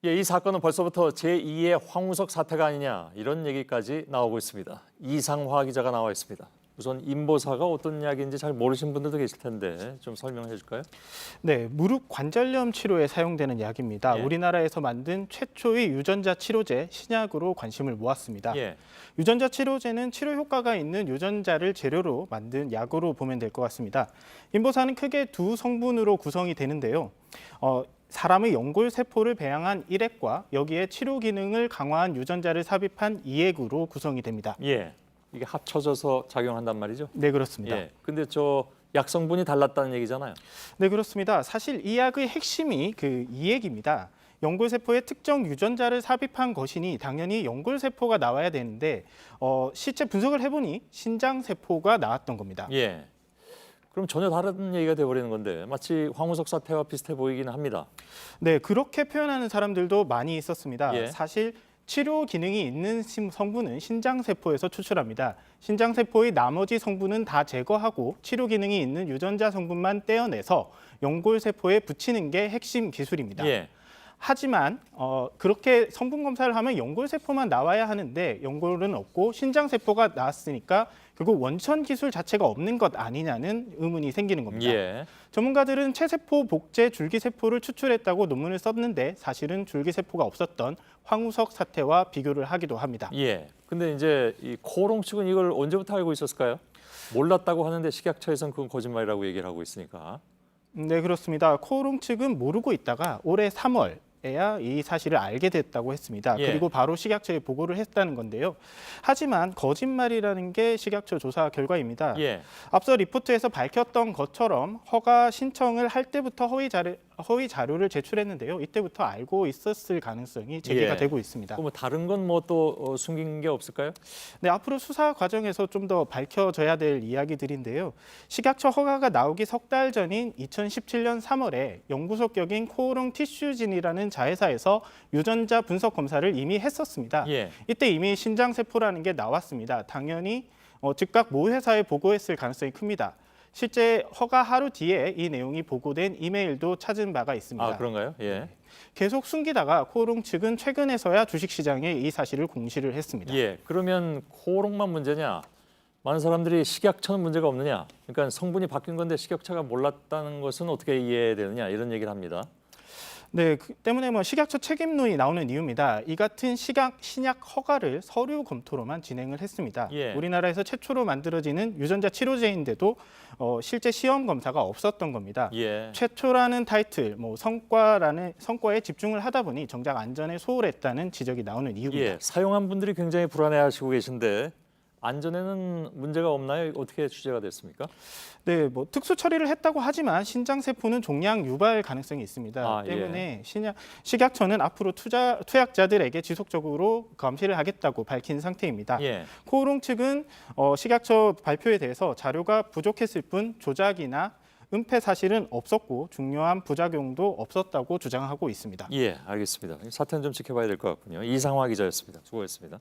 예, 이 사건은 벌써부터 제2의 황우석 사태가 아니냐 이런 얘기까지 나오고 있습니다. 이상화 기자가 나와 있습니다. 우선 임보사가 어떤 약인지 잘 모르신 분들도 계실 텐데 좀 설명해 줄까요? 네, 무릎 관절염 치료에 사용되는 약입니다. 예. 우리나라에서 만든 최초의 유전자 치료제 신약으로 관심을 모았습니다. 예. 유전자 치료제는 치료 효과가 있는 유전자를 재료로 만든 약으로 보면 될 것 같습니다. 임보사는 크게 두 성분으로 구성이 되는데요. 사람의 연골세포를 배양한 1핵과 여기에 치료 기능을 강화한 유전자를 삽입한 2핵으로 구성이 됩니다. 예. 이게 합쳐져서 작용한단 말이죠? 네, 그렇습니다. 예. 근데 저 약 성분이 달랐다는 얘기잖아요. 네, 그렇습니다. 사실 이 약의 핵심이 그 2핵입니다. 연골세포에 특정 유전자를 삽입한 것이니 당연히 연골세포가 나와야 되는데 실제 분석을 해보니 신장세포가 나왔던 겁니다. 예. 그럼 전혀 다른 얘기가 돼버리는 건데 마치 황우석 사태와 비슷해 보이긴 합니다. 네, 그렇게 표현하는 사람들도 많이 있었습니다. 예. 사실 치료 기능이 있는 성분은 신장세포에서 추출합니다. 신장세포의 나머지 성분은 다 제거하고 치료 기능이 있는 유전자 성분만 떼어내서 연골세포에 붙이는 게 핵심 기술입니다. 예. 하지만 그렇게 성분 검사를 하면 연골세포만 나와야 하는데 연골은 없고 신장세포가 나왔으니까 결국 원천 기술 자체가 없는 것 아니냐는 의문이 생기는 겁니다. 예. 전문가들은 체세포 복제 줄기세포를 추출했다고 논문을 썼는데 사실은 줄기세포가 없었던 황우석 사태와 비교를 하기도 합니다. 예. 근데 이제 이 코오롱 측은 이걸 언제부터 알고 있었을까요? 몰랐다고 하는데 식약처에서는 그건 거짓말이라고 얘기를 하고 있으니까. 네, 그렇습니다. 코오롱 측은 모르고 있다가 올해 3월에야 이 사실을 알게 됐다고 했습니다. 예. 그리고 바로 식약처에 보고를 했다는 건데요. 하지만 거짓말이라는 게 식약처 조사 결과입니다. 예. 앞서 리포트에서 밝혔던 것처럼 허가 신청을 할 때부터 허위 자료를 제출했는데요. 이때부터 알고 있었을 가능성이 제기가 예. 되고 있습니다. 뭐 다른 건 뭐 또 숨긴 게 없을까요? 네, 앞으로 수사 과정에서 좀 더 밝혀져야 될 이야기들인데요. 식약처 허가가 나오기 석 달 전인 2017년 3월에 연구소 격인 코오롱 티슈진이라는 자회사에서 유전자 분석 검사를 이미 했었습니다. 예. 이때 이미 신장세포라는 게 나왔습니다. 당연히 즉각 모 회사에 보고했을 가능성이 큽니다. 실제 허가 하루 뒤에 이 내용이 보고된 이메일도 찾은 바가 있습니다. 아, 그런가요? 예. 계속 숨기다가 코오롱 측은 최근에서야 주식시장에 이 사실을 공시를 했습니다. 예. 그러면 코오롱만 문제냐? 많은 사람들이 식약처는 문제가 없느냐? 그러니까 성분이 바뀐 건데 식약처가 몰랐다는 것은 어떻게 이해되느냐? 이런 얘기를 합니다. 네, 그 때문에 식약처 책임론이 나오는 이유입니다. 이 같은 신약 허가를 서류 검토로만 진행을 했습니다. 예. 우리나라에서 최초로 만들어지는 유전자 치료제인데도 실제 시험 검사가 없었던 겁니다. 예. 최초라는 타이틀, 성과에 집중을 하다 보니 정작 안전에 소홀했다는 지적이 나오는 이유입니다. 예. 사용한 분들이 굉장히 불안해하시고 계신데 안전에는 문제가 없나요? 어떻게 취재가 됐습니까? 네, 특수 처리를 했다고 하지만 신장세포는 종양 유발 가능성이 있습니다. 아, 때문에 식약처는 앞으로 투약자들에게 지속적으로 감시를 하겠다고 밝힌 상태입니다. 예. 코오롱 측은 식약처 발표에 대해서 자료가 부족했을 뿐 조작이나 은폐 사실은 없었고 중요한 부작용도 없었다고 주장하고 있습니다. 예, 알겠습니다. 사태는 좀 지켜봐야 될 것 같군요. 이상화 기자였습니다. 수고했습니다.